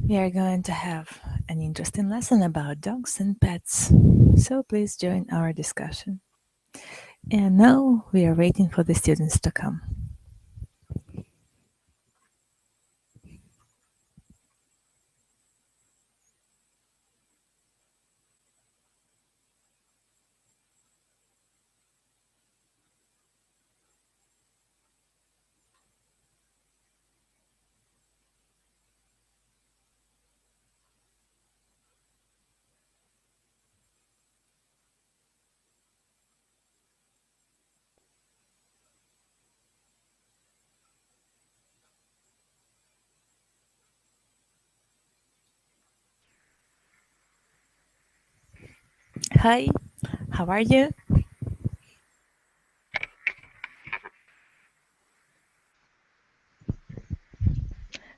We are going to have an interesting lesson about dogs and pets, so please join our discussion. And now we are waiting for the students to come. Hi, how are you?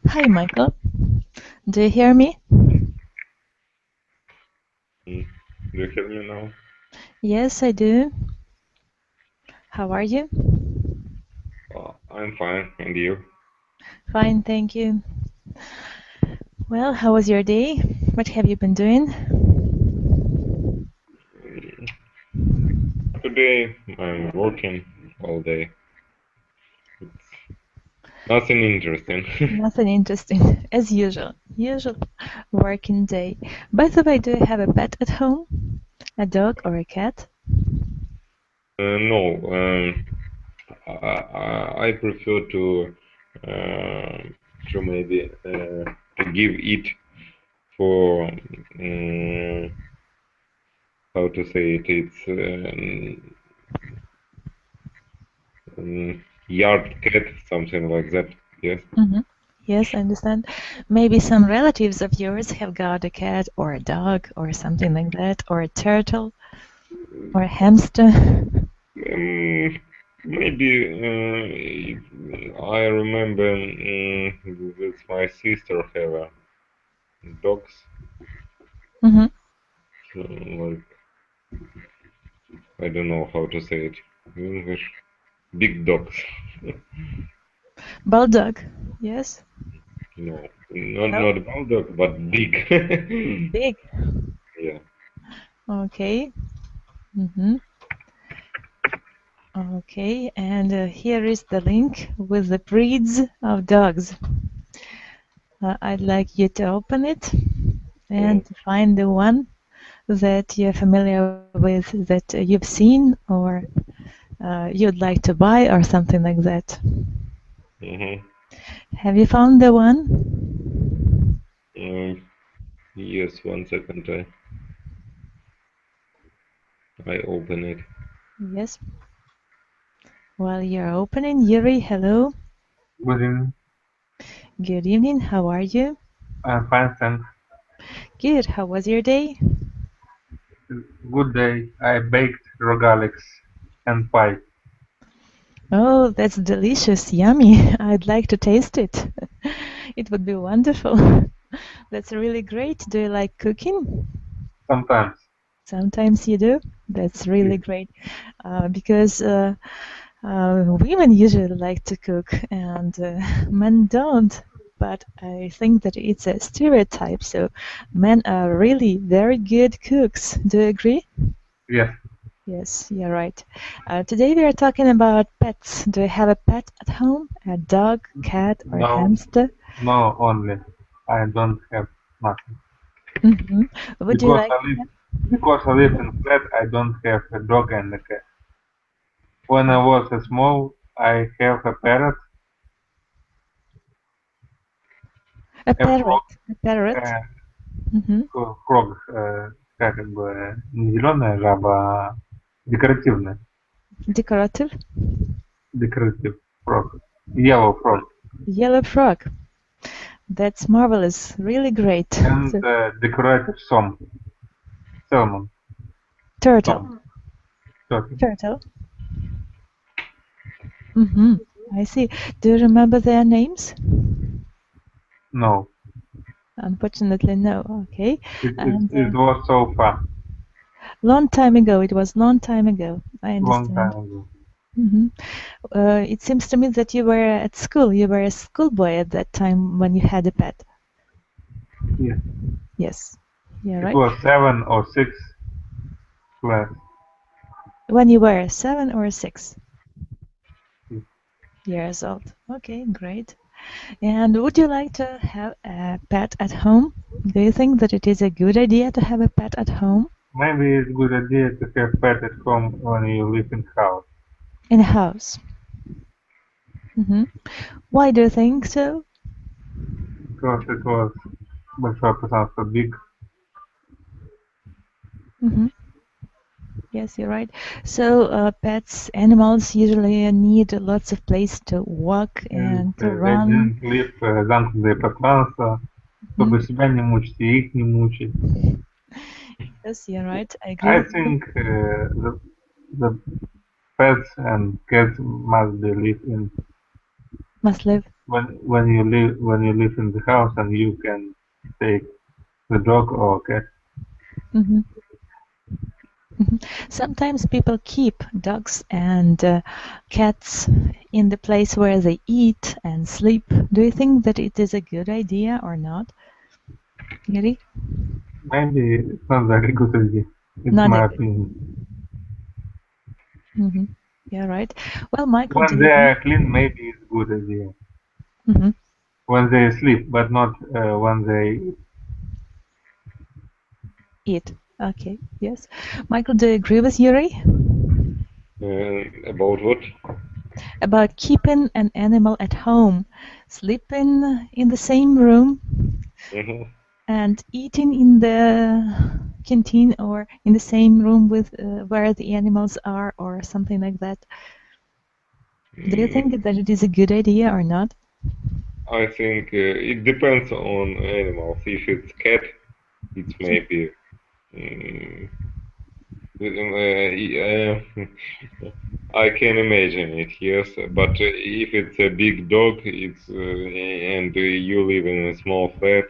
Hi, Michael. Do you hear me? Do you hear me now? Yes, I do. How are you? I'm fine, and you? Fine, thank you. Well, how was your day? What have you been doing? Today I'm working all day. It's nothing interesting. Nothing interesting, as usual. Usual working day. By the way, do you have a pet at home? A dog or a cat? No, I prefer uh, to maybe to give it for how to say it. It's yard cat, something like that. Yes. Yes, I understand. Maybe some relatives of yours have got a cat or a dog or something like that, or a turtle or a hamster. Maybe I remember with my sister have dogs, Mm-hmm. like I don't know how to say it in English. Big dogs. Bulldog. Yes. No, not No. not bulldog, but big. Big. Yeah. Okay. Mm-hmm. Okay. And here is the link with the breeds of dogs. I'd like you to open it and to find the one that you're familiar with, that you've seen, or you'd like to buy, or something like that. Mm-hmm. Have you found the one? Yes, 1 second. I open it. Yes. While you're opening, Yuri, hello. Good evening. Good evening. How are you? I'm fine, thanks. Good. How was your day? Good day. I baked rogalics and pie. Oh, that's delicious. Yummy. I'd like to taste it. It would be wonderful. That's really great. Do you like cooking? Sometimes. Sometimes you do. That's really Yes. great. Because women usually like to cook and men don't. But I think that it's a stereotype. So men are really very good cooks. Do you agree? Yes. Yes, you're right. Today we are talking about pets. Do you have a pet at home? A dog, cat, or a No. hamster? No. Only. I don't have nothing Hmm. Would you because like I to live have? because I live in flat. I don't have a dog and a cat. When I was small, I have a parrot, A a parrot. frog, A parrot. Mm-hmm. frog, как бы не зеленая жаба, а декоративная. Decorative. Decorative frog. Yellow frog. Yellow frog. That's marvelous. Really great. And So, decorative salmon. turtle. Tom. Turtle. Turtle. Mm-hmm. I see. Do you remember their names? No. Unfortunately, no. Okay. And It was so far. long time ago. It was long time ago. I Long understand. time ago. Mm-hmm. It seems to me that you were at school. You were a schoolboy at that time when you had a pet. Yes. Yes. Yeah, It right. was 7 or 6 class. When you were 7 or 6 Yes. years old. Okay, great. And would you like to have a pet at home? Do you think that it is a good idea to have a pet at home? Maybe it's a good idea to have pet at home when you live in house. In a house. Why do you think so? Because it was большое пространство, big. Yes, you're right. So pets, animals usually need lots of place to walk and to They run. didn't live замкнутое пространство, чтобы себя не мучить и их не мучить. Yes, you're right. I agree I with you. think the pets and cats must be live in Must live. when you live in the house and you can take the dog or cat. Sometimes people keep dogs and cats in the place where they eat and sleep. Do you think that it is a good idea or not? Yuri? Maybe it's not very good idea. It's Not my a- opinion. Yeah, right. Well, Michael, do When you they think? are clean, maybe it's good idea. When they sleep, but not when they Eat. Okay, yes. Michael, do you agree with Yuri? About what? About keeping an animal at home, sleeping in the same room and eating in the canteen or in the same room with where the animals are or something like that. Do you think that it is a good idea or not? I think it depends on animals. If it's cat, it's maybe I can imagine it, yes. But if it's a big dog, it's and you live in a small flat,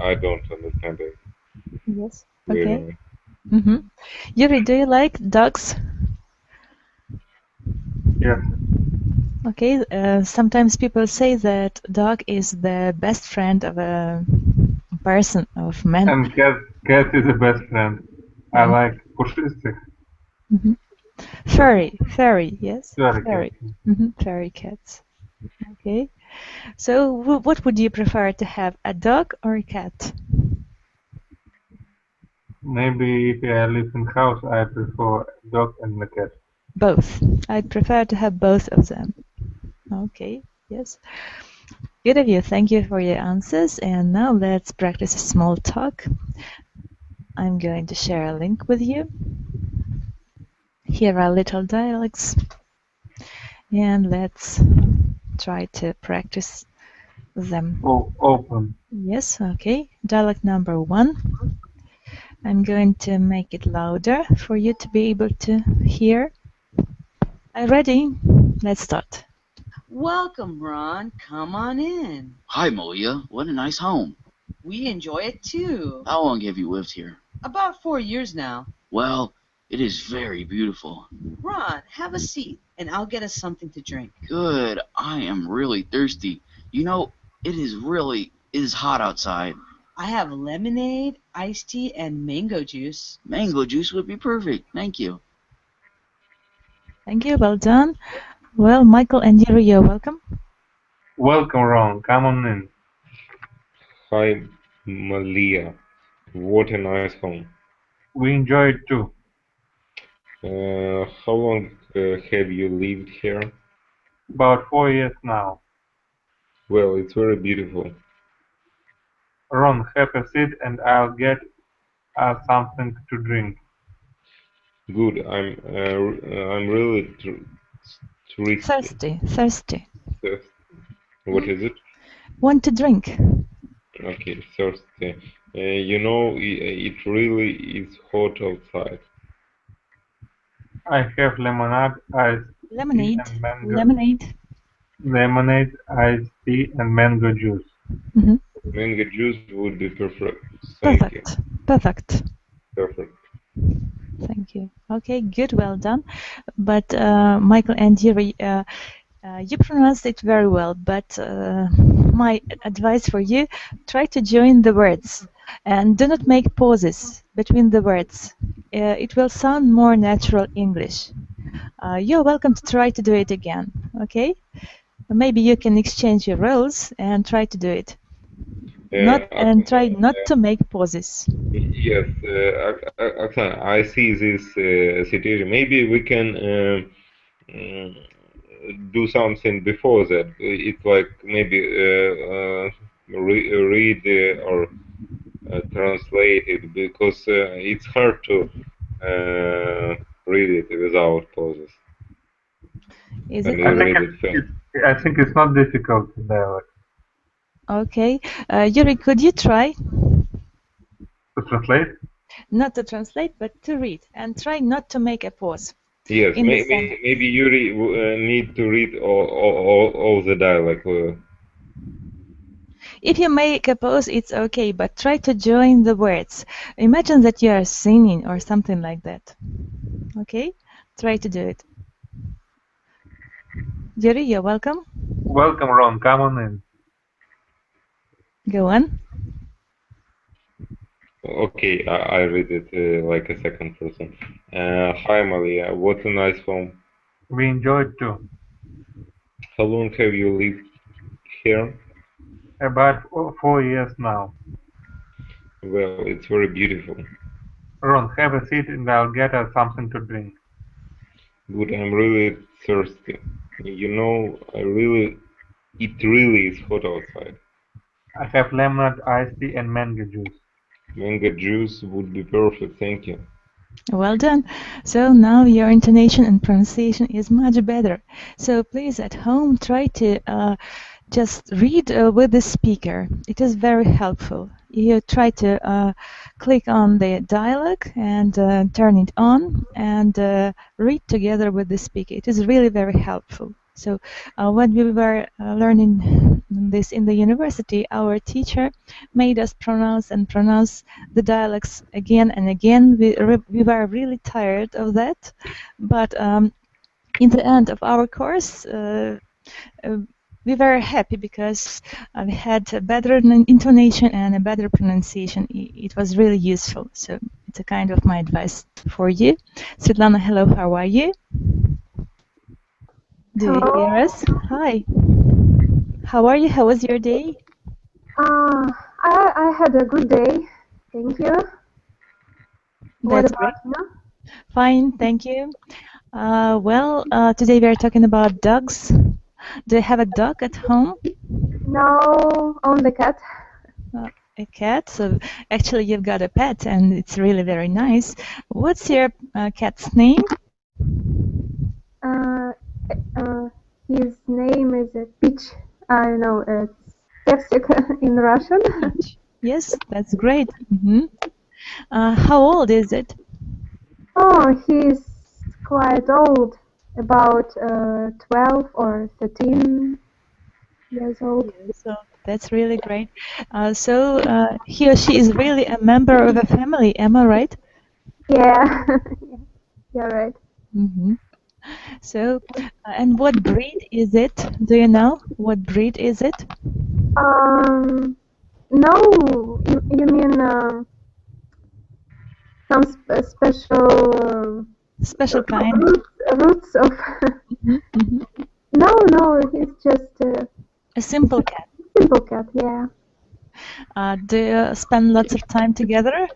I don't understand it. Yes. Really. Okay. Yuri, do you like dogs? yes. Okay. Sometimes people say that dog is the best friend of a person, of man. And cat is the best friend. I like пушистых. Furry, yes. Furry Furry. cats. Furry cats. Okay. So, what would you prefer to have, a dog or a cat? Maybe if I live in house, I prefer dog and a cat. Both. I'd prefer to have both of them. Okay. Yes. Good of you. Thank you for your answers. And now let's practice a small talk. I'm going to share a link with you. Here are little dialogues. And let's try to practice them. Open. Yes, okay. Dialogue number 1. I'm going to make it louder for you to be able to hear. Are you ready? Let's start. Welcome, Ron. Come on in. Hi, Malia. What a nice home. We enjoy it too. How long have you lived here? About 4 years now. Well, it is very beautiful. Ron, have a seat, and I'll get us something to drink. Good. I am really thirsty. You know, it is hot outside. I have lemonade, iced tea, and mango juice. Mango juice would be perfect. Thank you. Thank you. Well done. Well, Michael and Yuri, you're welcome. Welcome, Ron. Come on in. Hi, Malia. What a nice home. We enjoy it too. How long have you lived here? About 4 years now. Well, it's very beautiful. Ron, have a seat and I'll get us something to drink. Good. I'm really Thirsty. thirsty. What is it? Want to drink? Okay, thirsty. You know, it really is hot outside. I have lemonade, iced Lemonade. tea and mango. Lemonade. Iced tea and mango juice. Mango juice would be perfect. Thank you. Perfect. Perfect. Thank you. Okay, good. Well done. But Michael and Yuri, You pronounced it very well, but my advice for you, try to join the words and do not make pauses between the words. It will sound more natural English. You're welcome to try to do it again, okay? Maybe you can exchange your roles and try to do it. Try not to make pauses. Yes, Oksana, I see this situation. Maybe we can do something before that. It's like maybe read or translate it, because it's hard to read it without pauses. Is it? I think it's not difficult in dialect. Okay. Yuri, could you try? To translate? Not to translate, but to read. And try not to make a pause. Yes, maybe Yuri need to read all the dialect. If you make a pause, it's okay, but try to join the words. Imagine that you are singing or something like that. Okay? Try to do it. Yuri, you're welcome. Welcome, Ron. Come on in. Go on. Okay, I read it like a second person. Hi, Maria. What a nice home. We enjoyed too. How long have you lived here? About 4 years now. Well, it's very beautiful. Ron, have a seat and I'll get us something to drink. Good, I'm really thirsty. You know, it really is hot outside. I have lemonade, iced tea, and mango juice. Mango juice would be perfect, thank you. Well done. So now your intonation and pronunciation is much better. So please at home try to just read with the speaker. It is very helpful. You try to click on the dialogue and turn it on and read together with the speaker. It is really very helpful. So when we were learning this in the university, our teacher made us pronounce the dialects again and again. We were really tired of that, but in the end of our course, we were happy because we had a better intonation and a better pronunciation. It was really useful. So it's a kind of my advice for you. Svetlana, hello, how are you? Do you hear us? Hi. How are you? How was your day? I had a good day. Thank you. What about you? Fine, thank you. Today we are talking about dogs. Do you have a dog at home? No, only cat. A cat? So actually you've got a pet and it's really very nice. What's your cat's name? His name is Peach. I don't know, it's Persik in Russian. Yes, that's great. How old is it? Oh, he's quite old, about 12 or 13 years old. So that's really great. He or she is really a member of a family, am I right? Yeah, you're right. So, and what breed is it? Do you know what breed is it? No, you mean some special kind roots of No, he's just a simple cat. Simple cat, yeah. Do you spend lots of time together?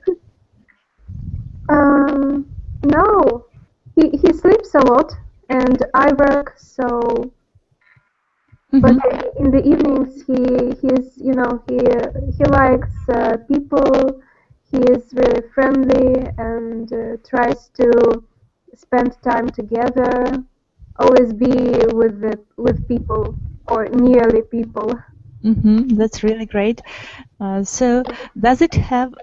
No, he sleeps a lot, and I work, so. But in the evenings, he likes people. He is really friendly and tries to spend time together. Always be with people or nearly people. That's really great. So, does it have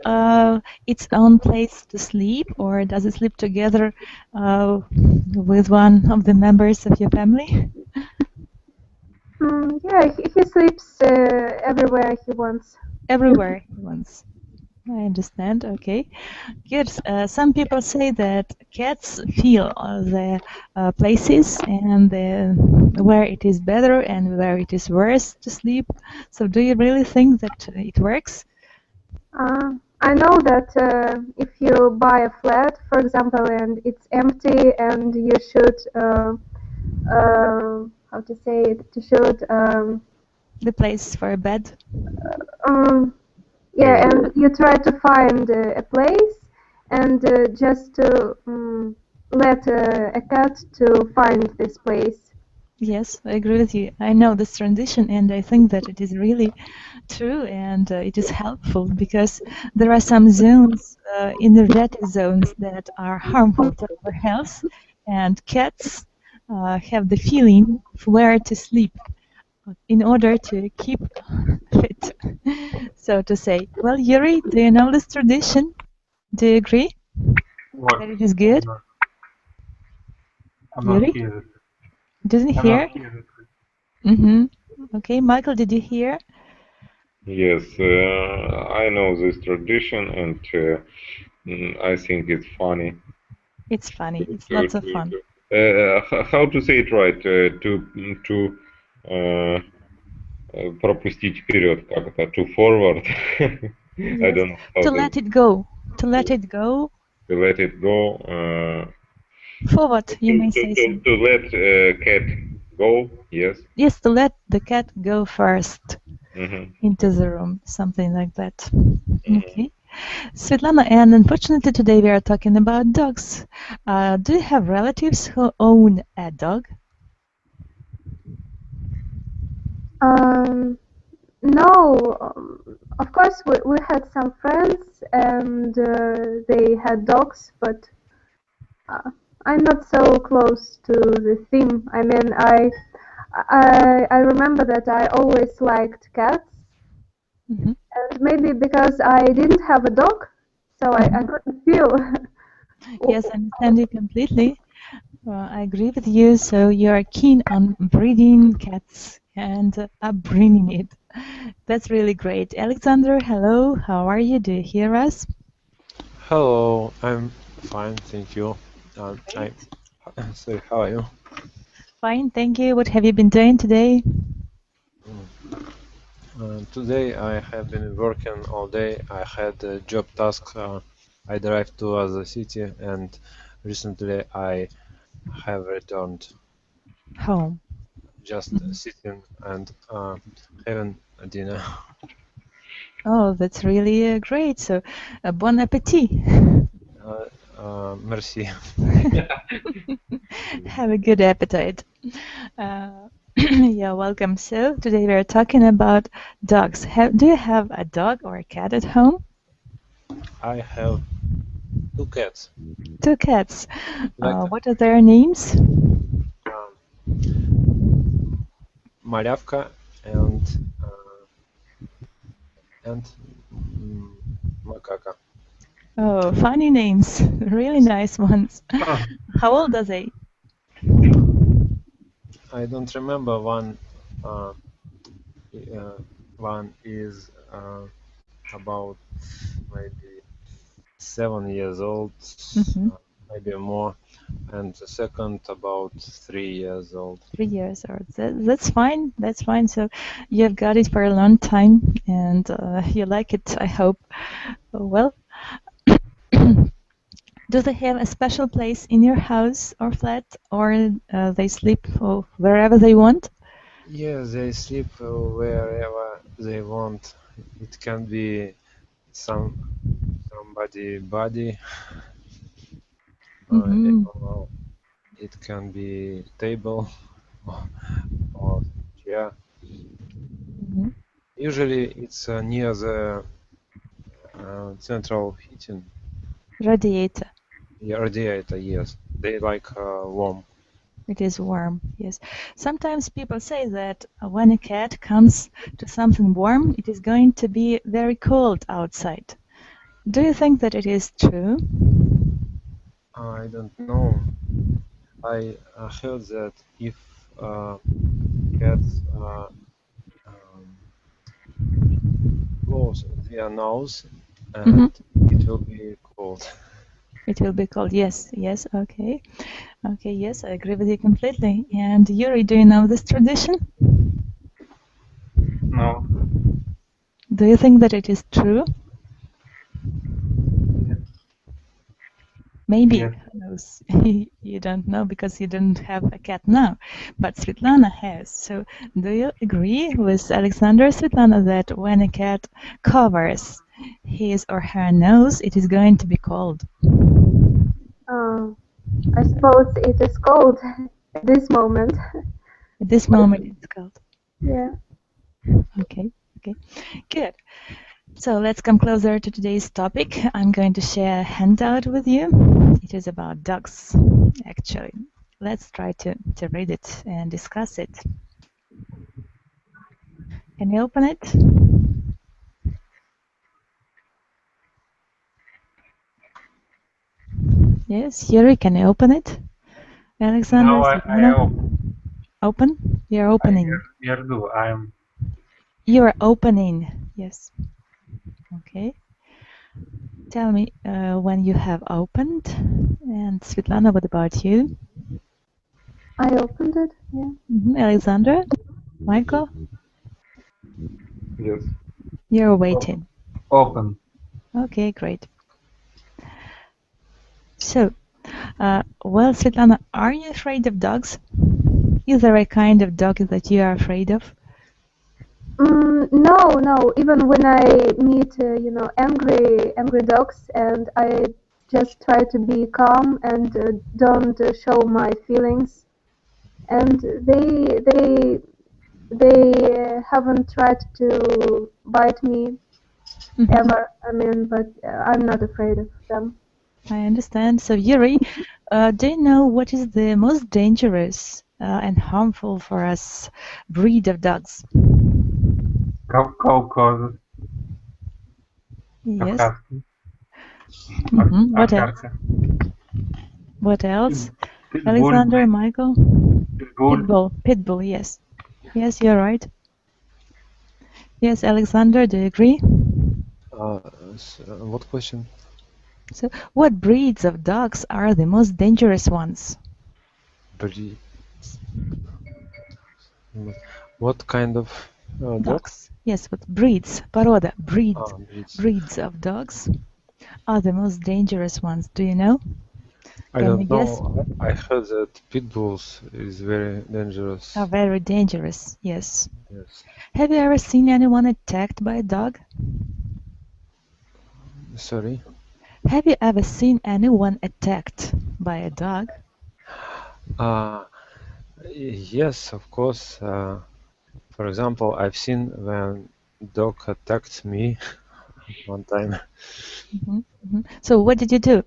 its own place to sleep, or does it sleep together with one of the members of your family? Yeah, he sleeps everywhere he wants. Everywhere he wants. I understand. Okay, good. Some people say that cats feel the places and where it is better and where it is worse to sleep. So, do you really think that it works? I know that if you buy a flat, for example, and it's empty, and you should how to say it? You should The place for a bed? yeah, and you try to find a place and just to let a cat to find this place. Yes, I agree with you. I know this transition, and I think that it is really true, and it is helpful because there are some zones, energetic zones, that are harmful to our health, and cats have the feeling of where to sleep in order to keep fit, so to say. Well, Yuri, do you know this tradition? Do you agree What? that it is good? I'm not Yuri? here. Didn't I'm hear? not here. Mm-hmm. Okay, Michael, did you hear? Yes, I know this tradition, and I think it's funny. It's funny. It's lots of fun. How to say it right? To пропустить вперед, как это? To forward. I Yes. don't know how To let it go. To let it go. to let it go. Forward, you may say so. To let cat go. Yes. Yes, to let the cat go first Mhm. into the room, something like that. Okay. Svetlana, and unfortunately today we are talking about dogs. Do you have relatives who own a dog? No, of course we had some friends and they had dogs, but I'm not so close to the theme. I mean, I remember that I always liked cats, Mm-hmm. and maybe because I didn't have a dog, so I couldn't feel. Yes, I understand you completely. I agree with you. So you are keen on breeding cats and upbringing it. That's really great. Alexander, hello. How are you? Do you hear us? Hello, I'm fine, thank you. Great. Sorry, how are you? Fine, thank you. What have you been doing today? Today I have been working all day. I had a job task. I drive to other city, and recently I have returned. Home. Just sitting and having a dinner. Oh, that's really great. So, bon appetit. Merci. Have a good appetite. Yeah, welcome. So today we are talking about dogs. Do you have a dog or a cat at home? I have two cats. Two cats. Like What are their names? Малявка and Макака. Oh, funny names. Really nice ones. How old are they? I don't remember one. One is about maybe 7 years old, maybe more, and the second about 3 years old. 3 years old. That's fine. That's fine. So you've got it for a long time, and you like it, I hope. Well, do they have a special place in your house or flat, or they sleep wherever they want? Yeah, they sleep wherever they want. It can be somebody body. It can be table or chair. Usually it's near the central heating. Radiator. Yeah, radiator, yes. They like warm. It is warm, yes. Sometimes people say that when a cat comes to something warm, it is going to be very cold outside. Do you think that it is true? I don't know. I heard that if cats close their nose and it will be cold. It will be called, yes, yes, okay. Okay, yes, I agree with you completely. And Yuri, do you know this tradition? No. Do you think that it is true? Yes. Maybe, Yes. who knows? You don't know because you don't have a cat now, but Svetlana has. So do you agree with Alexander, Svetlana, that when a cat covers his or her nose, it is going to be cold? I suppose it is cold at this moment. At this moment, it's cold. Yeah. Okay, okay, good. So let's come closer to today's topic. I'm going to share a handout with you. It is about dogs, actually. Let's try to read it and discuss it. Can you open it? Yes, Yuri, can you open it? Alexander, Now I Svetlana? Open? You're opening. do. I'm. You're opening. Yes. Okay. Tell me when you have opened. And Svetlana, what about you? I opened it. Yeah. Alexander? Michael? Yes. You're waiting. Open. Okay, great. So, well, Svetlana, are you afraid of dogs? Is there a kind of dog that you are afraid of? No. Even when I meet, angry dogs, and I just try to be calm and don't show my feelings, and they haven't tried to bite me ever. I mean, but I'm not afraid of them. I understand. So, Yuri, do you know what is the most dangerous and harmful for us breed of dogs? Caucasus. Yes. Husky. What else? Овчарка. What else? Pitbull. Alexander, Michael? Pitbull. Pitbull, yes. Yes, you're right. Yes, Alexander, do you agree? What question? So, what breeds of dogs are the most dangerous ones? Breeds. What kind of dog? Dogs. Yes, what breeds? Порода. Breeds. Breeds of dogs are the most dangerous ones. Do you know? I Can don't you guess? know. I heard that Pitbulls is very dangerous. Are very dangerous. Yes. Yes. Have you ever seen anyone attacked by a dog? Sorry? Have you ever seen anyone attacked by a dog? Yes, of course. For example, I've seen when dog attacked me one time. So what did you do?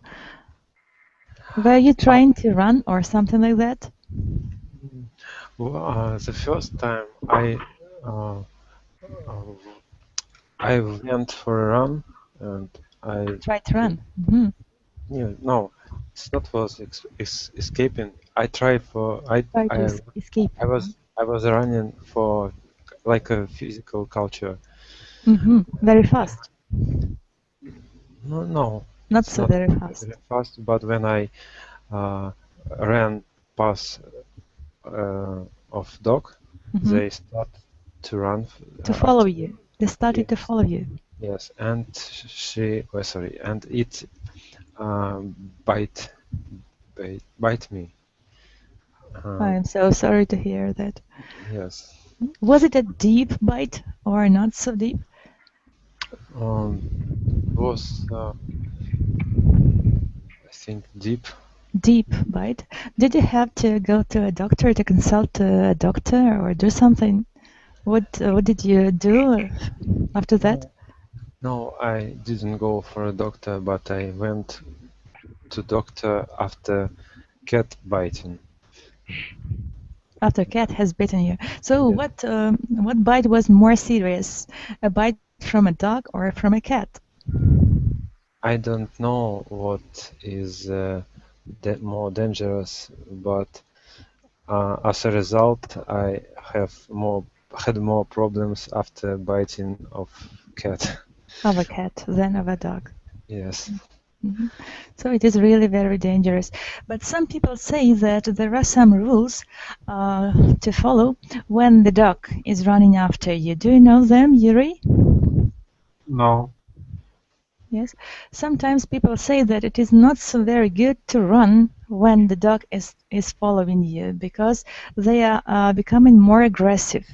Were you trying to run or something like that? Well, the first time I went for a run and I Tried to run. yeah, no, it's not was escaping. I tried for Tried to escape. I was running for like a physical culture. Very fast. No, Not it's so not very fast. very fast. But when I ran past of dog, they start to run To follow you. They started to follow you. Yes, and and it bite me. I'm so sorry to hear that. Yes. Was it a deep bite or not so deep? Was I think deep. Deep bite. Did you have to go to a doctor to consult a doctor or do something? What did you do after that? No, I didn't go for a doctor, but I went to doctor after cat biting. After cat has bitten you. So what bite was more serious? A bite from a dog or from a cat? I don't know what is more dangerous, but as a result, I had more problems after biting of cat. of a cat than of a dog. Yes. Mhm. So it is really very dangerous. But some people say that there are some rules to follow when the dog is running after you. Do you know them, Yuri? No. Yes. Sometimes people say that it is not so very good to run when the dog is following you because they are becoming more aggressive.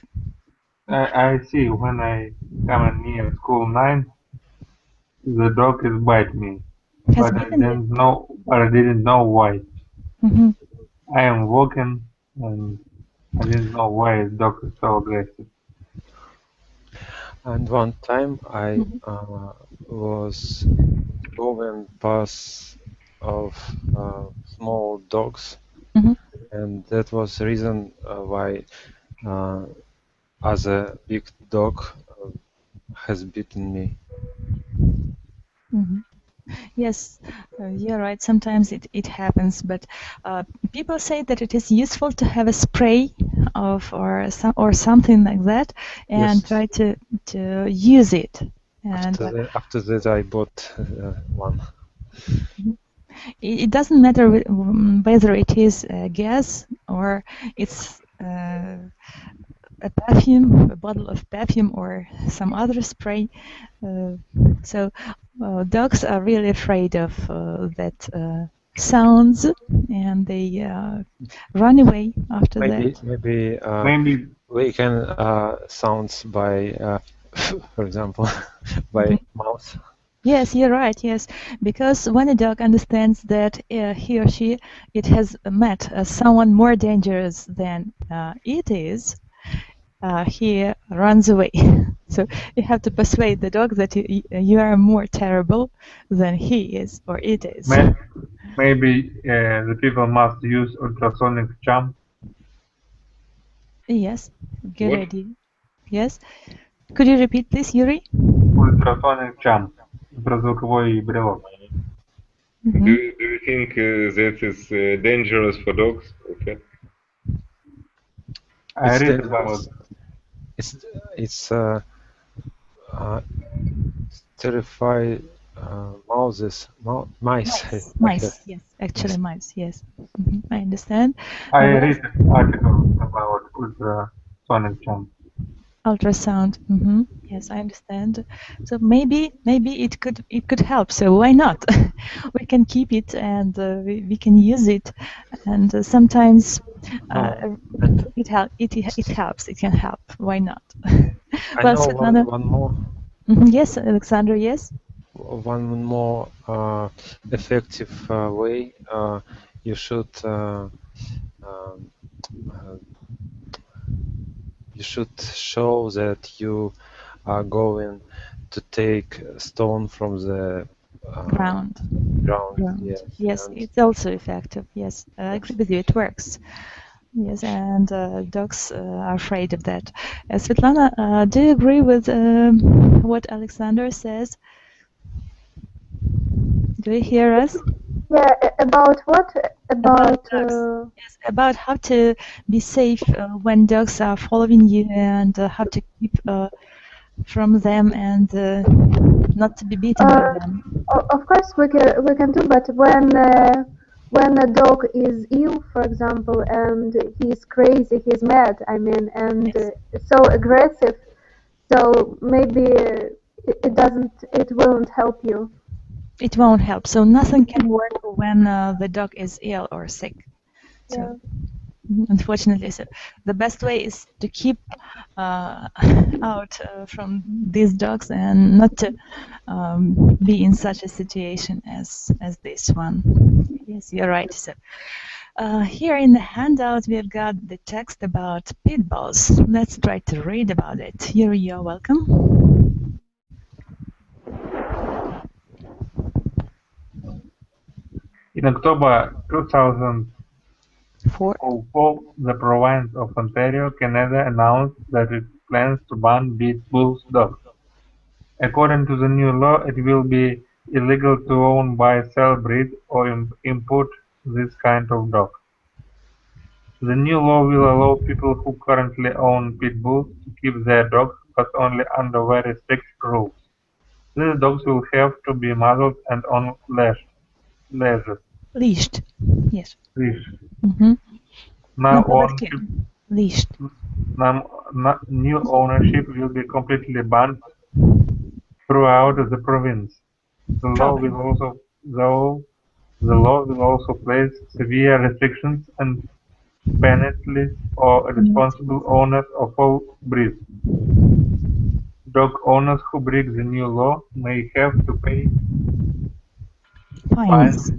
I see when I come near school 9, the dog is bite me, Has but bitten you? I didn't know why. Mhm. I am walking and I didn't know why the dog is so aggressive. And one time I Mhm. was going past of small dogs, Mhm. and that was the reason why as a big dog has bitten me. Mhm. Yes, you're right. Sometimes it happens, but people say that it is useful to have a spray of or something like that, and Yes. try to use it. And After that I bought one. it doesn't matter whether it is gas or it's a perfume, a bottle of perfume, or some other spray. So dogs are really afraid of that sounds, and they run away after that. Maybe Maybe we can sounds by, for example, by mouth. Yes, you're right. Yes, because when a dog understands that he or she it has met someone more dangerous than it is, he runs away. So you have to persuade the dog that you are more terrible than he is or it is. maybe the people must use ultrasonic charm. Yes, good What? idea. Yes. Could you repeat this, Yuri? Ultrasonic charm. Ультразвуковой брелок. Do you think that is dangerous for dogs? Okay. I It's read dangerous. about It's uh, terrify mice. Mice. Okay. Mice. Yes, actually mice. Yes. I understand. I Well, read articles about ultrasonic charm. ultrasound. Yes, I understand. So maybe it could help. So why not? We can keep it and we can use it. And sometimes And it helps. It can help. Why not? I Well, know Svetlana. one more Yes, Alexander. Yes. effective way. You should um, uh, you should show that you are going to take a stone from the Ground. ground. Ground. Yes, Yes, and it's also effective. Yes, I agree with you. It works. Yes, and dogs are afraid of that. Svetlana, do you agree with what Alexander says? Do you hear us? Yeah, about what? About About dogs. Yes, about how to be safe when dogs are following you and how to keep from them and not to be beaten by them. of course we can do, but when a dog is ill, for example, and he's crazy, he's mad, I mean, and Yes. so aggressive, so maybe it won't help you. It won't help. So nothing can work when the dog is ill or sick. So Yeah. unfortunately, so the best way is to keep out from these dogs and not to be in such a situation as this one. Yes, you're right. So here in the handout we've got the text about pitbulls. Let's try to read about it. Here you're welcome. In October 2004, For the province of Ontario, Canada announced that it plans to ban Pitbulls dogs. According to the new law, it will be illegal to own, buy, sell, breed, or import this kind of dog. The new law will allow people who currently own pit bulls to keep their dogs, but only under very strict rules. These dogs will have to be muzzled and on leashes. Leashed. Yes. Leash. Now leashed. New ownership will be completely banned throughout the province. The law will also place severe restrictions and penalties for responsible owners of all breeds. Dog owners who break the new law may have to pay fines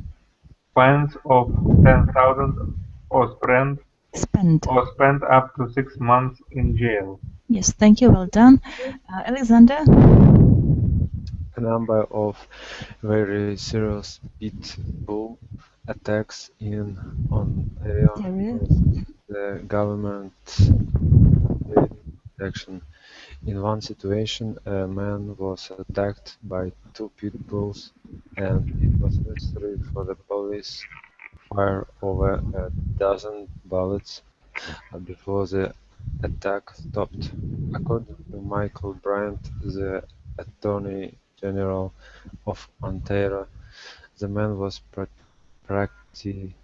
of 10,000 or spend up to 6 months in jail. Yes, thank you. Well done. Alexander? A number of very serious pit bull attacks in Ontario. The government action. In one situation, a man was attacked by 2 pit bulls, and it was necessary for the police to fire over a dozen bullets before the attack stopped. According to Michael Bryant, the Attorney General of Ontario, the man was practically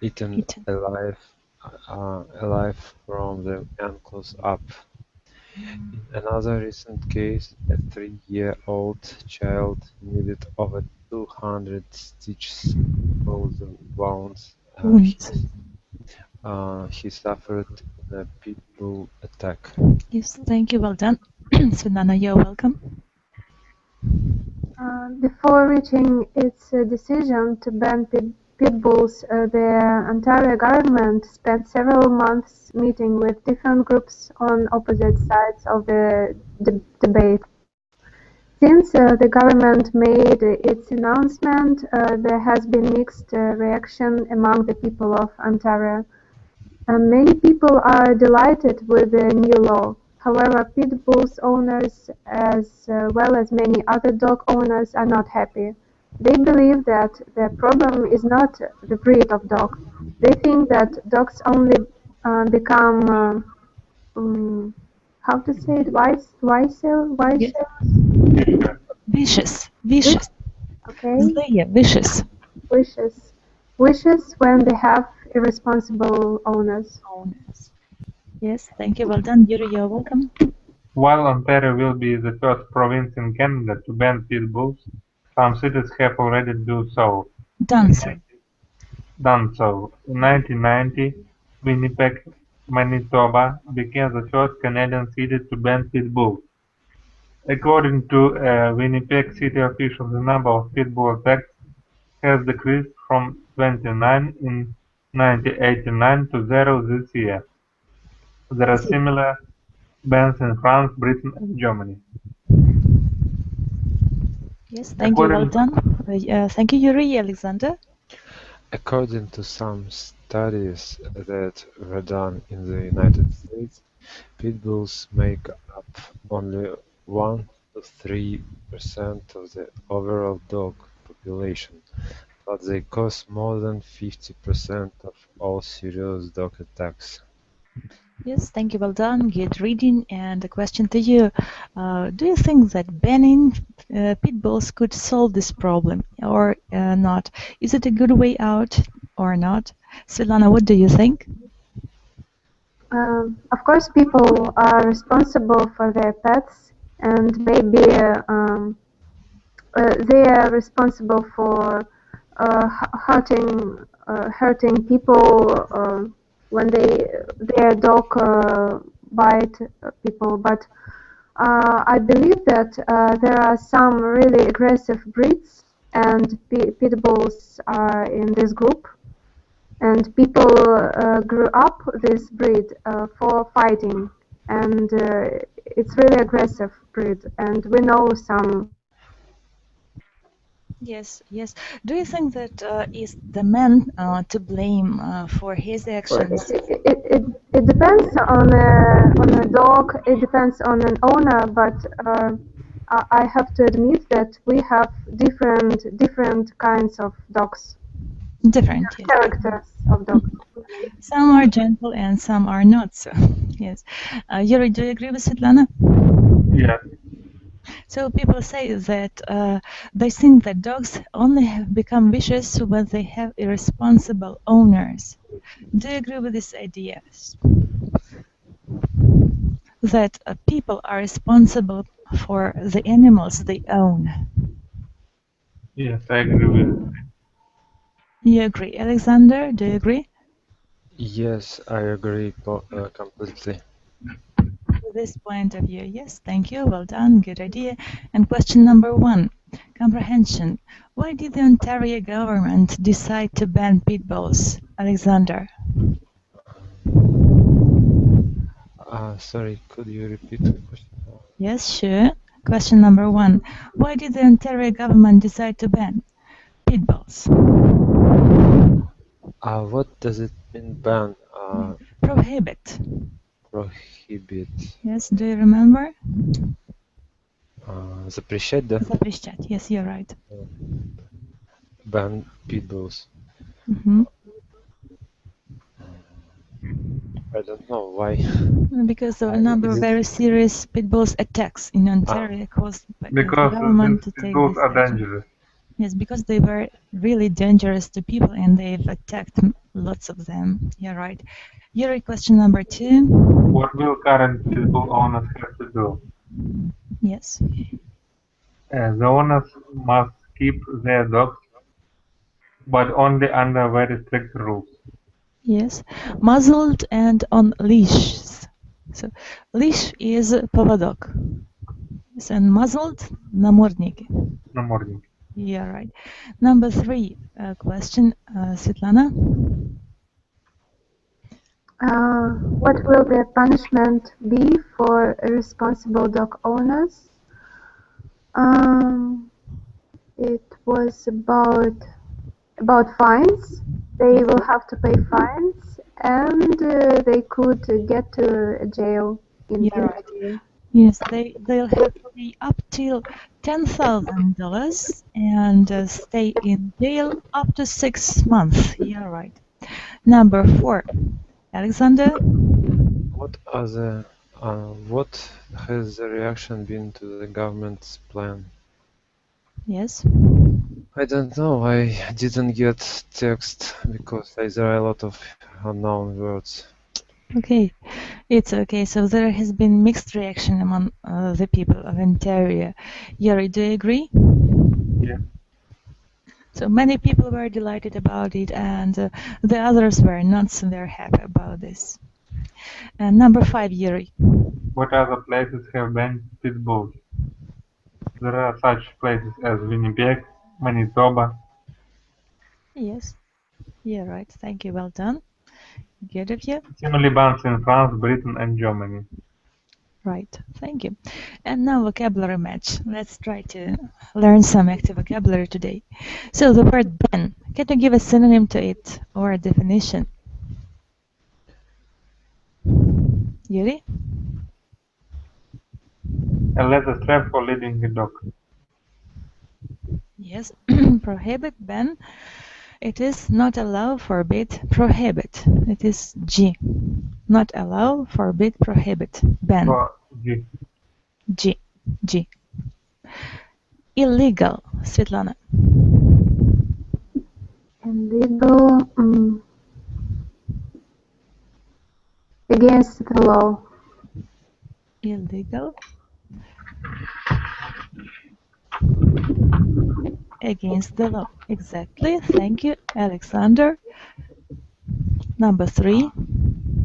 eaten alive from the ankles up. In another recent case, a 3-year-old child needed over 200 stitches for the wounds he suffered in a pit bull attack. Yes, thank you. Well done. Svetlana, you're welcome. Before reaching its decision to ban pit bulls, the Ontario government spent several months meeting with different groups on opposite sides of the debate. Since the government made its announcement, there has been mixed reaction among the people of Ontario. Many people are delighted with the new law. However, pit bulls owners, as well as many other dog owners, are not happy. They believe that the problem is not the breed of dog. They think that dogs only become, how to say it, vicious. Okay. Vicious. Vicious when they have irresponsible owners. Yes, thank you. Well done, Yuri. You're welcome. While Ontario will be the first province in Canada to ban pit bulls, some cities have already done so. In 1990, Winnipeg, Manitoba became the first Canadian city to ban pit bulls. According to Winnipeg city officials, the number of pit bull attacks has decreased from 29 in 1989 to 0 this year. There are similar bans in France, Britain, and Germany. Yes, thank you. Well done. Thank you, Yuri. Alexander? According to some studies that were done in the United States, pit bulls make up only 1 to 3% of the overall dog population, but they cause more than 50% of all serious dog attacks. Yes, thank you. Well done. Good reading. And a question to you. Do you think that banning pit bulls could solve this problem or not? Is it a good way out or not? Svetlana, what do you think? Of course, people are responsible for their pets, and maybe they are responsible for hurting people when their dog bite people. But I believe that there are some really aggressive breeds, and pit bulls are in this group. And people grew up this breed for fighting, and it's really aggressive breed. And we know some. Yes, yes. Do you think that is the man to blame for his actions? It depends on a dog. It depends on an owner, but I have to admit that we have different kinds of dogs. Different characters of dogs. Some are gentle and some are not so. Yes. Yuri, do you agree with Svetlana? Yes. So people say that they think that dogs only have become vicious when they have irresponsible owners. Do you agree with this idea? That people are responsible for the animals they own? Yes, I agree with it. You agree, Alexander? Do you agree? Yes, I agree completely. With this point of view, yes, thank you, well done, good idea. And question number 1, comprehension. Why did the Ontario government decide to ban pitbulls, Alexander? Sorry, could you repeat the question? Yes, sure. Question number 1, why did the Ontario government decide to ban pitbulls? What does it mean ban? Prohibit. Prohibit. Yes, do you remember? Запрещать, да? Запрещать, yes, you're right. Ban pitbulls. I don't know why. Because there were a number of very serious pitbulls attacks in Ontario caused by the Because government to these take pitbulls this are action. dangerous. Yes, because they were really dangerous to people and they've attacked lots of them. You're right. Yuri, question number 2. What will current pitbull owners have to do? Yes. The owners must keep their dogs, but only under very strict rules. Yes. Muzzled and on leashes. So, leash is поводок. Yes, and muzzled намордники. Намордники. Yeah, right. Number 3 question, Svetlana. What will the punishment be for irresponsible dog owners? It was about fines. They will have to pay fines, and they could get to jail in jail. Yes, they'll have to pay up till $10,000 and stay in jail up to 6 months. Yeah, right. Number 4, Alexander. What has the reaction been to the government's plan? Yes. I don't know. I didn't get text because there are a lot of unknown words. Okay, it's okay. So there has been mixed reaction among the people of Ontario. Yuri, do you agree? Yeah. So many people were delighted about it, and the others were not so very happy about this. Number 5, Yuri. What other places have banned pitbulls? There are such places as Winnipeg, Manitoba. Yes, yeah, right. Thank you. Well done. Good of you. Similar bans in France, Britain, and Germany. Right. Thank you. And now vocabulary match. Let's try to learn some active vocabulary today. So the word ban. Can you give a synonym to it or a definition? Yuri? A leather strap for leading a dog. Yes. Prohibit, ban. It is not allow, forbid, prohibit. It is G. Not allow, forbid, prohibit. Ban. For G. G. G. Illegal, Svetlana. Illegal, against the law. Illegal. Against the law. Exactly. Thank you, Alexander. Number 3.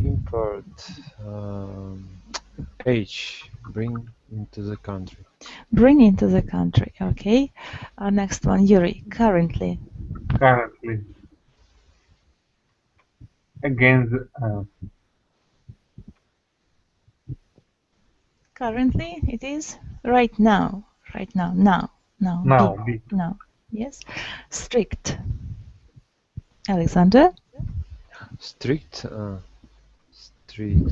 Import. H. Bring into the country. Bring into the country. Okay. Next one, Yuri. Currently. Currently. Against. Currently, it is right now. Right now. Now. Now. Now. B. Now. Yes. Strict. Alexander. Strict. Strict.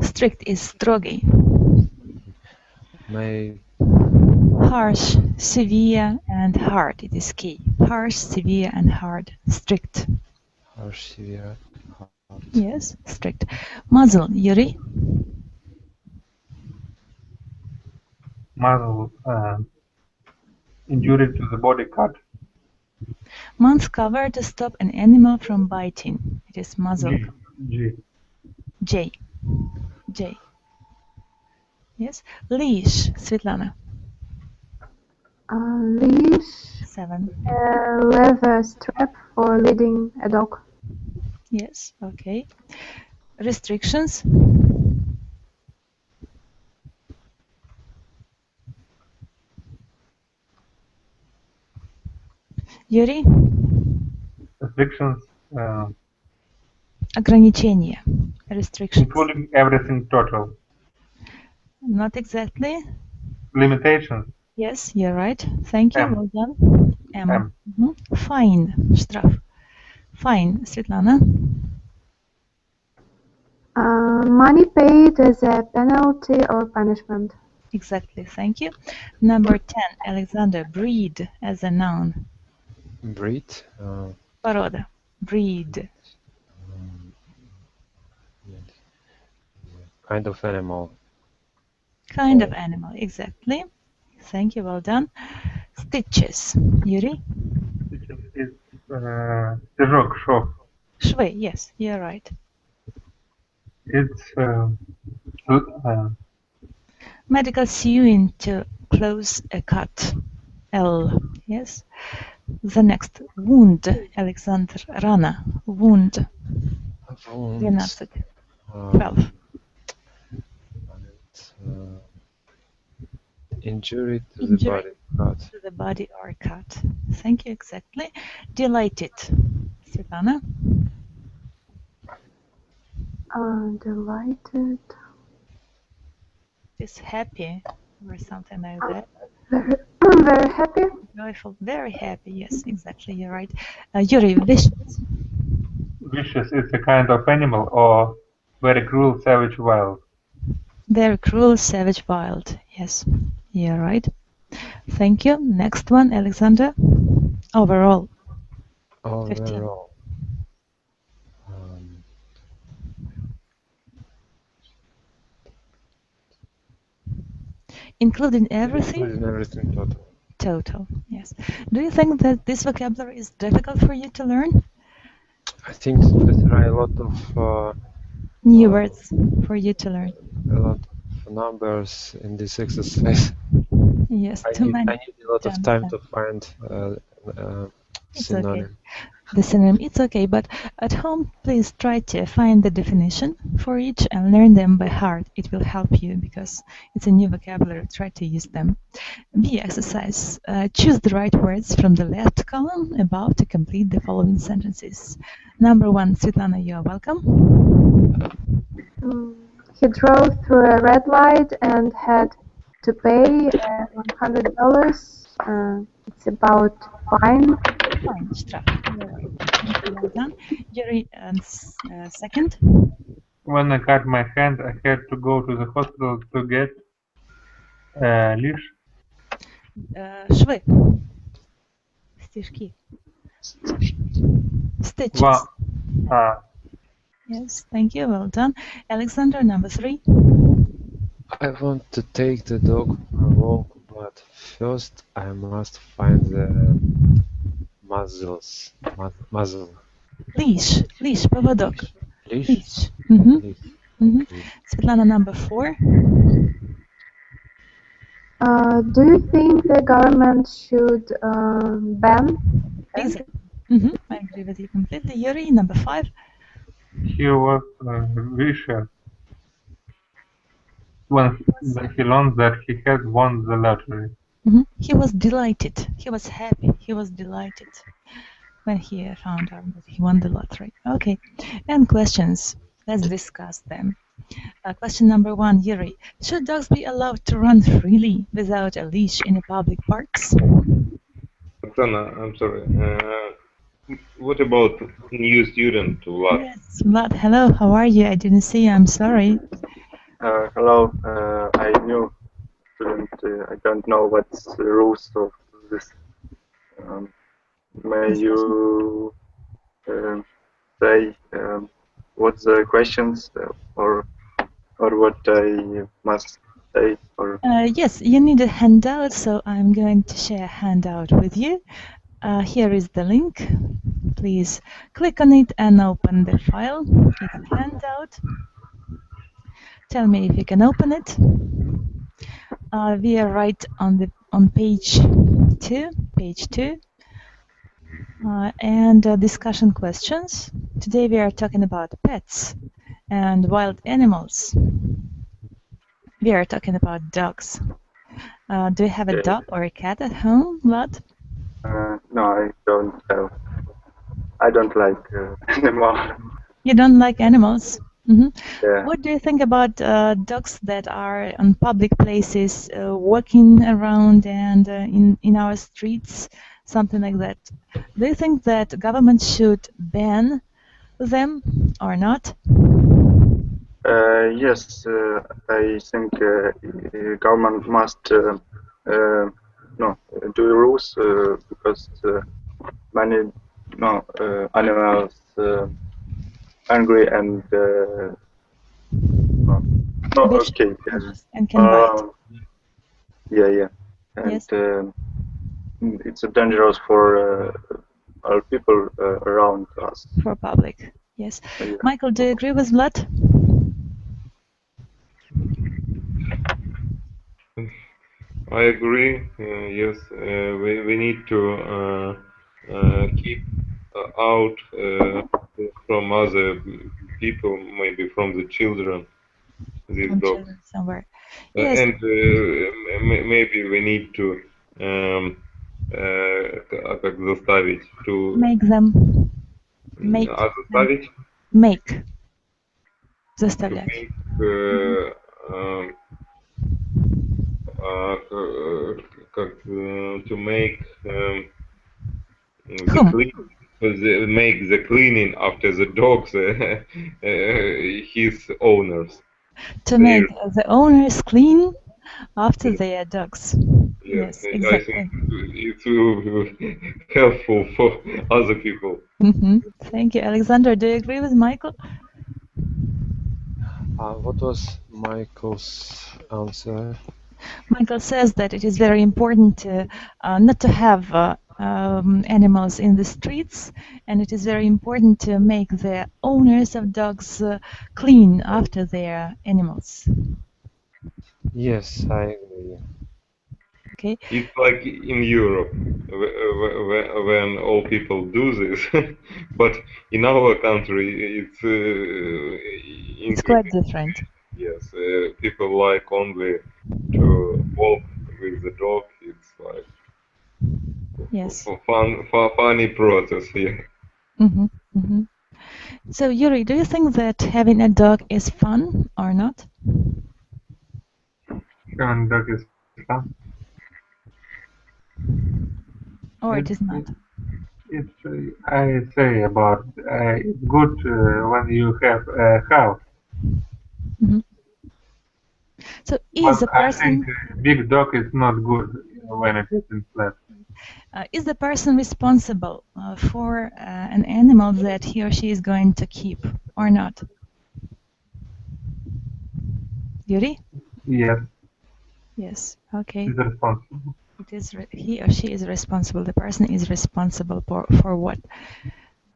Strict is strogi. May. Harsh, severe, and hard. It is key. Harsh, severe, and hard. Strict. Harsh, severe, hard. Yes, strict. Muzzle, Yuri. Muzzle, injury to the body cut. Mouth cover to stop an animal from biting. It is muzzle. G. J. J. Yes. Leash, Svetlana. Leash, 7. leather strap for leading a dog. Yes, okay. Restrictions. Yuri. Restrictions, Ограничения. Restrictions. including everything total. Not exactly. Limitations, Yes, you're right. Thank you. M. Well done. M. Fine. Штраф. Fine. Svetlana. Money paid as a penalty or punishment. Exactly. Thank you. Number 10. Alexander. Breed as a noun. Breed. Порода. Breed. Kind of animal. Kind of animal. Exactly. Thank you. Well done. Stitches. Yuri. Stitches is стежок, шов. Швы. Yes, you're right. It's Medical sewing to close a cut. L. Yes. The next. Wound. Alexander. Rana. Wound. 12. 12. Injury to the body. Cut. To the body or cut. Thank you. Exactly. Delighted. Svetlana. Delighted. Is happy or something like that. Very happy. Joyful. Very happy. Yes, exactly. You're right. Yuri. Vicious. vicious is a kind of animal or very cruel, savage, wild. Very cruel, savage, wild. Yes, you're right. Thank you. Next one, Alexander. Overall. 15. Overall. Including everything? Including everything total. Total, yes. Do you think that this vocabulary is difficult for you to learn? I think there are a lot of new words for you to learn. A lot of numbers in this exercise. Yes, I need a lot of time to find synonym. Okay. The synonym, it's okay, but at home, please try to find the definition for each and learn them by heart. It will help you because it's a new vocabulary. Try to use them. B exercise. Choose the right words from the left column above to complete the following sentences. Number 1, Svetlana, you are welcome. He drove through a red light and had to pay $100. It's about fine. Fine, штраф. Well done. Yuri, second. When I cut my hand, I had to go to the hospital to get leash. Швы. Стежки. Stitches. Wow. Yes, thank you. Well done. Alexander, number 3. I want to take the dog for a walk, but first I must find the muzzle. Leash. Leash, поводок. Leash? Leash. Svetlana, number 4. Do you think the government should ban? I agree with you completely. Yuri, number 5. He was vicious when he learned that he had won the lottery. He was delighted. He was happy. He was delighted when he found out that he won the lottery. Okay. And questions. Let's discuss them. Question number 1, Yuri. Should dogs be allowed to run freely without a leash in the public parks? Oksana, I'm sorry. What about new student, Vlad? Yes, Vlad. Hello. How are you? I didn't see you. I'm sorry. Hello. I new student. I don't know what's the rules of this. May you say what's the questions or what I must say? Or Yes, you need a handout, so I'm going to share a handout with you. Here is the link. Please click on it and open the file. It's a handout. Tell me if you can open it. We are right on page 2. And discussion questions. Today we are talking about pets and wild animals. We are talking about dogs. Do you have a dog or a cat at home, Vlad? no, I don't have. I don't like animals. You don't like animals? Mm-hmm. Yeah. What do you think about dogs that are on public places, walking around and in our streets, something like that? Do you think that government should ban them or not? Yes, I think government must do rules because many animals angry and okay. And can bite. Yeah, and Yes. it's dangerous for all people around us. For public, yes. Yeah. Michael, do you agree with Vlad? I agree. Yes, we need to keep out from other people, maybe from the children, these From dogs. children somewhere. Yes. And maybe we need to как заставить to make them. заставить. Make. Заставлять. To make make the cleaning after the dogs his owners. To make the owners clean after their dogs. Yes, exactly. I think it will be helpful for other people. Mm-hmm. Thank you. Alexander, do you agree with Michael? What was Michael's answer? Michael says that it is very important to, not to have animals in the streets, and it is very important to make the owners of dogs clean after their animals. Yes, I agree. Okay. It's like in Europe when all people do this, but in our country it's quite different. Yes, people like only to walk with the dog. It's like yes, funny process here. Mm-hmm. Mm-hmm. So Yuri, do you think that having a dog is fun or not? Having a dog is fun. Or it is not? It's I say about it's good when you have a house. Mm-hmm. So is the person? I think big dog is not good when it is in flat. Is the person responsible for an animal that he or she is going to keep or not? Yuri? Yes. Yes. Okay. Is responsible. It is he or she is responsible. The person is responsible for what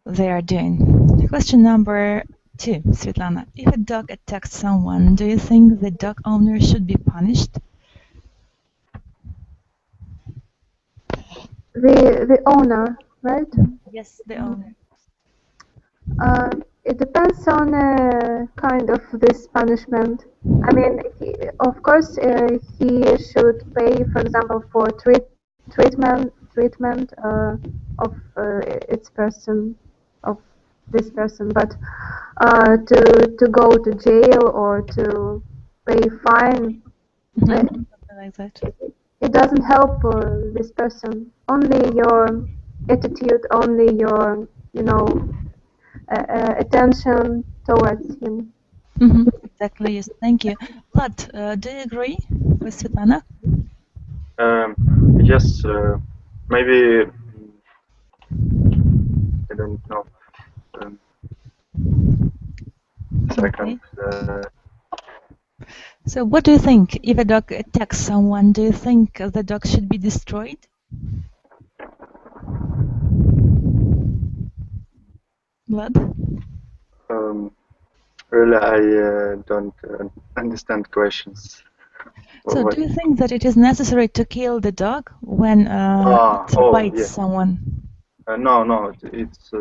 they are doing. Question number 2, Svetlana. If a dog attacks someone, do you think the dog owner should be punished? The owner, right? Yes, the owner. It depends on kind of this punishment. I mean, of course, he should pay, for example, for treatment of this person, but to go to jail or to pay fine, Something like that. It doesn't help this person. Only your attitude, only your attention towards him. Mm-hmm. Exactly. Yes. Thank you. But do you agree with Svetlana? Yes. Maybe I don't know. second. So what do you think? If a dog attacks someone, do you think the dog should be destroyed? Vlad? Really, I don't understand questions. So What? do you think that it is necessary to kill the dog when it bites yes. someone? No, it's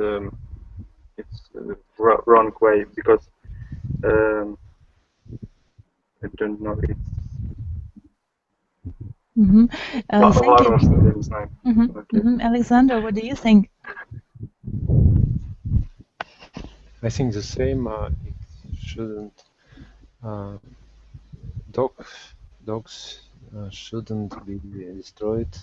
wrong way, because I don't know. It's Thank you. Okay. Alexander, what do you think? I think the same. It shouldn't. Dogs shouldn't be destroyed.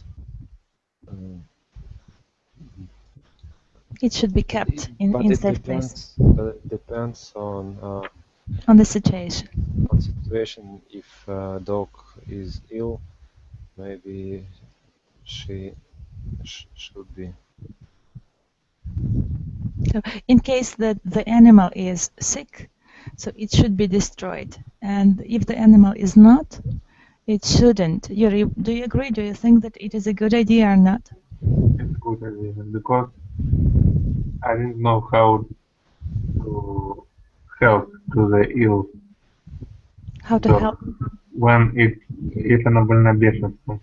It should be kept in safe place. But it depends on the situation. On situation. If a dog is ill, maybe she should be. So in case that the animal is sick, so it should be destroyed. And if the animal is not, it shouldn't. Yuri, do you agree? Do you think that it is a good idea or not? It's a good idea, because I didn't know how to help to the ill. How to help? When it's an больна бешенством.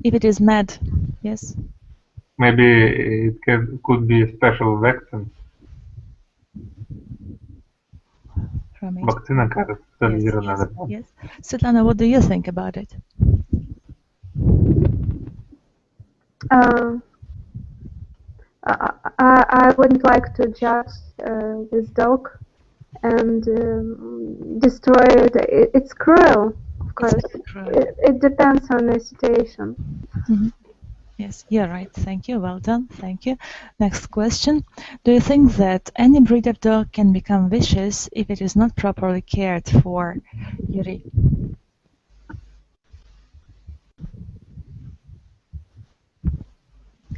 If it is mad, yes. Maybe it could be a special vaccine. Вакцина, кажется, yes. Svetlana, what do you think about it? I wouldn't like to judge this dog and destroy it. It's cruel, of course. It depends on the situation. Yes, you're right. Thank you. Well done. Thank you. Next question. Do you think that any breed of dog can become vicious if it is not properly cared for? Yuri.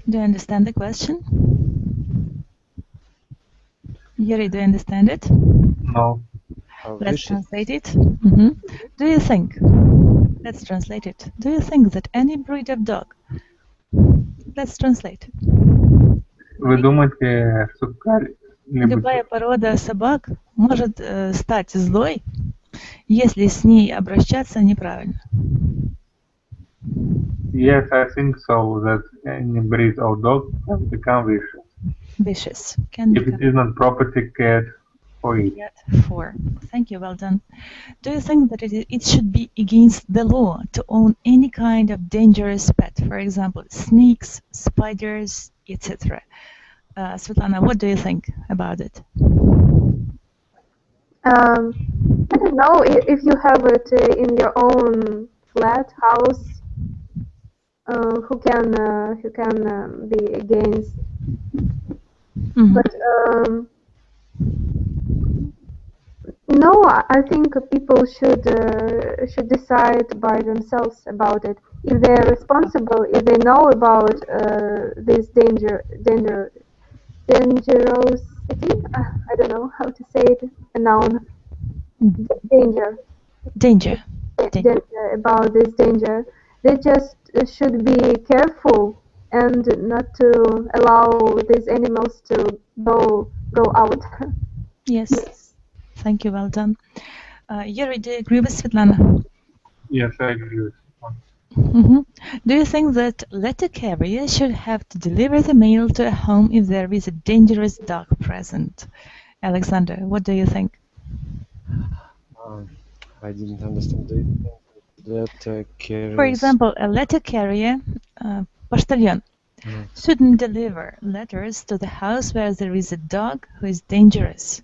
Do you understand the question? Yuri, do you understand it? No. Let's translate it. Do you think? Let's translate it. Do you think that any breed of dog? Let's translate. Вы думаете, что любая порода собак может стать злой, если с ней обращаться неправильно? Yes, I think so, that any breed of dog can become vicious. Vicious. If it is not properly cared for it. Thank you, well done. Do you think that it should be against the law to own any kind of dangerous pet, for example, snakes, spiders, etc.? Svetlana, what do you think about it? I don't know, if you have it in your own flat house, who can be against? But no, I think people should decide by themselves about it. If they're responsible, if they know about this dangerosity, I don't know how to say it, a noun. Danger about this danger. They just should be careful and not to allow these animals to go out. Yes. Thank you, well done. Yuri, do you agree with Svetlana? Yes, I agree with Svetlana. Do you think that letter carrier should have to deliver the mail to a home if there is a dangerous dog present? Alexander, what do you think? I didn't understand the letter carrier. For example, a letter carrier, почтальон, shouldn't deliver letters to the house where there is a dog who is dangerous.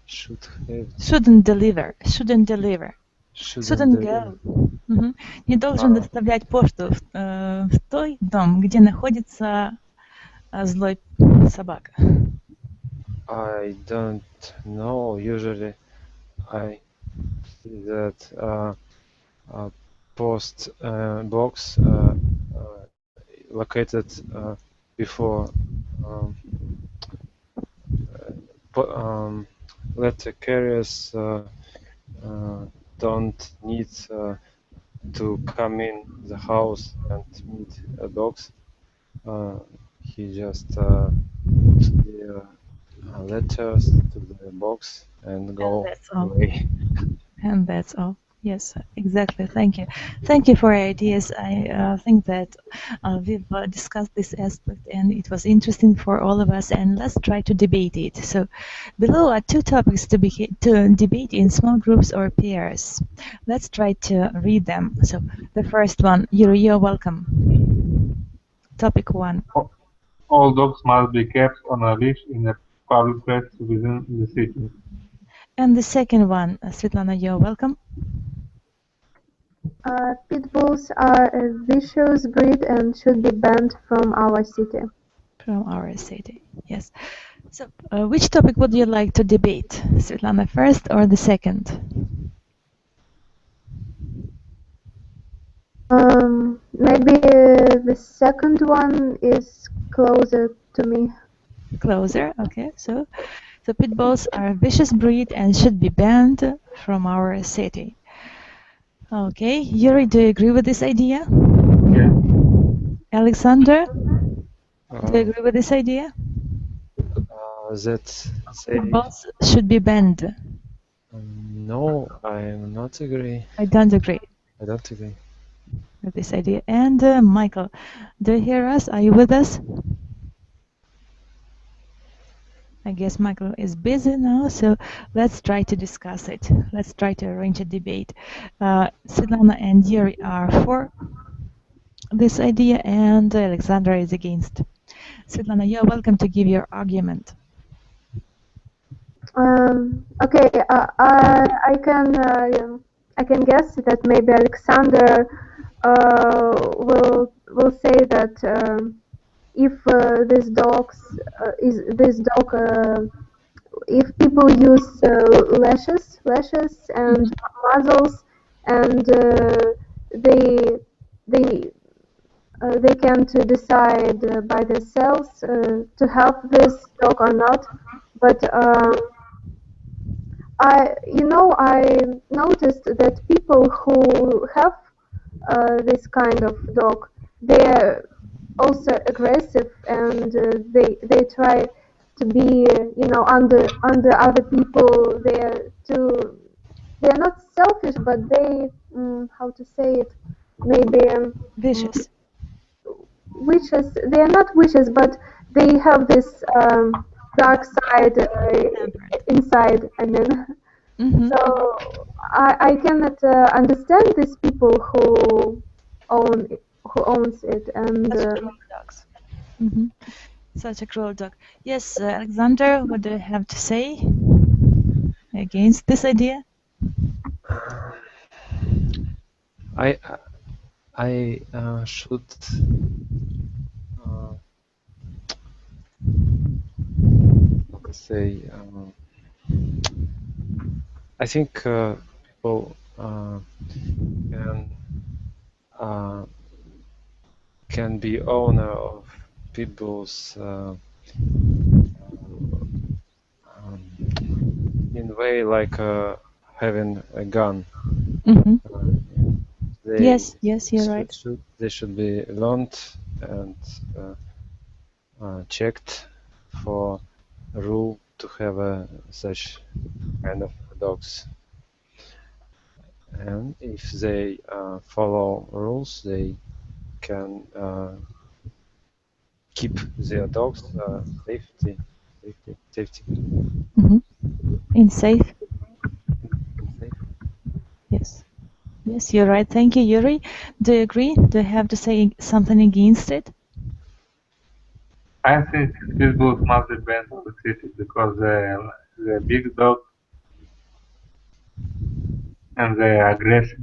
Shouldn't deliver. Shouldn't go. Не должен доставлять почту в той дом, где находится злой собака. I don't know. Usually, I see that post box located before letter carriers don't need to come in the house and meet dogs. He just put the letters to the box and go that's all. away. And that's all. Yes, exactly. Thank you. Thank you for your ideas. I think that we've discussed this aspect and it was interesting for all of us, and let's try to debate it. So below are two topics to debate in small groups or pairs. Let's try to read them. So the first one, Yuri, you're welcome. Topic 1. All dogs must be kept on a leash in a public place within the city. And the second one, Svetlana, you're welcome. Pitbulls are a vicious breed and should be banned from our city. From our city, yes. So, which topic would you like to debate, Svetlana, first or the second? Maybe the second one is closer to me. Closer, okay. So pitbulls are a vicious breed and should be banned from our city. Okay, Yuri, do you agree with this idea? Yeah. Alexander, do you agree with this idea? That pitbulls should be banned. No, I'm not agree. I don't agree I don't agree. with this idea. And Michael, do you hear us? Are you with us? I guess Michael is busy now, so let's try to discuss it. Let's try to arrange a debate. Svetlana and Yuri are for this idea, and Alexandra is against. Svetlana, you're welcome to give your argument. Okay, I can guess that maybe Alexander will say that if if people use lashes and muzzles, and they can't decide by themselves to help this dog or not. But I noticed that people who have this kind of dog, they're also aggressive, and they try to be under other people. They're not selfish, but they how to say it, maybe Vicious. Vicious. They are not vicious, but they have this dark side inside. I mean, so I cannot understand these people who owns it, and dogs. Such a cruel dog. Yes, Alexander, what do you have to say against this idea? I should say I think people can be owner of pitbulls in way like having a gun. Yes, you're right. They should be learned and checked for a rule to have such kind of dogs. And if they follow rules, they can keep their dogs safety. In safe. Yes. Yes, you're right. Thank you, Yuri. Do you agree? Do you have to say something against it? I think pitbulls must be banned from the city because they're big dogs and they're aggressive.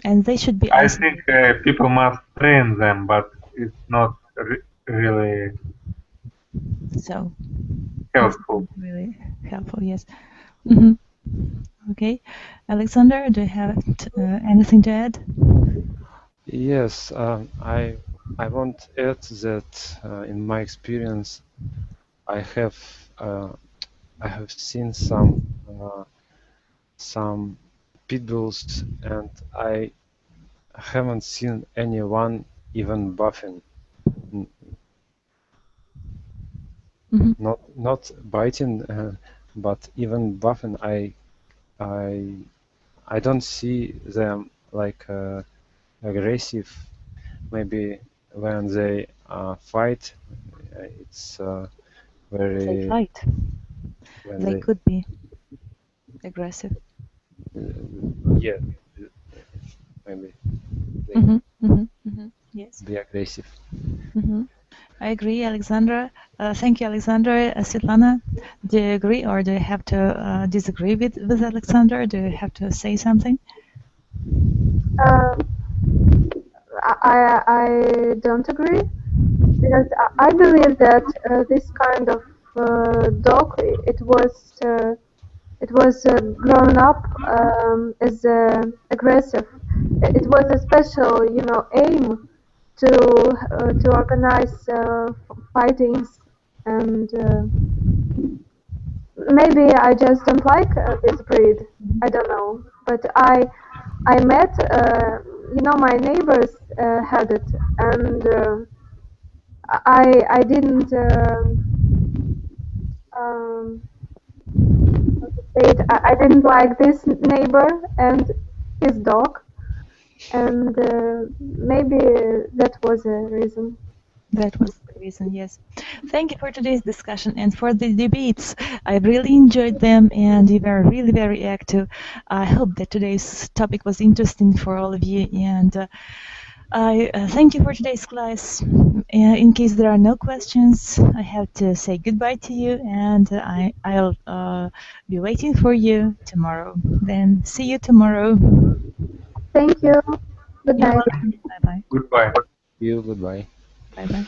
And they should be. I think people must train them, but it's not really so helpful. Really helpful, yes. Okay, Alexander, do you have anything to add? Yes, I I want to add that in my experience, I have seen some pitbulls, and I haven't seen anyone even buffing. Not biting, but even buffing. I don't see them like aggressive. Maybe when they fight, it's very. They fight. They could be aggressive. Yeah, maybe they Yes. be aggressive. I agree, Alexandra. Thank you, Alexandra. Svetlana, do you agree or do you have to disagree with Alexandra? Do you have to say something? I don't agree, because I believe that this kind of dog, it was grown up as aggressive. It was a special, aim to organize fightings, and maybe I just don't like this breed. I don't know, but I met, my neighbors had it, and I didn't how to say it. I didn't like this neighbor and his dog, and maybe that was a reason. That was the reason, yes. Thank you for today's discussion and for the debates. I really enjoyed them and you were really very active. I hope that today's topic was interesting for all of you, and I thank you for today's class. In case there are no questions, I have to say goodbye to you, and I'll be waiting for you tomorrow. Then see you tomorrow. Thank you. Good night. Bye-bye. Goodbye. You goodbye. Bye-bye.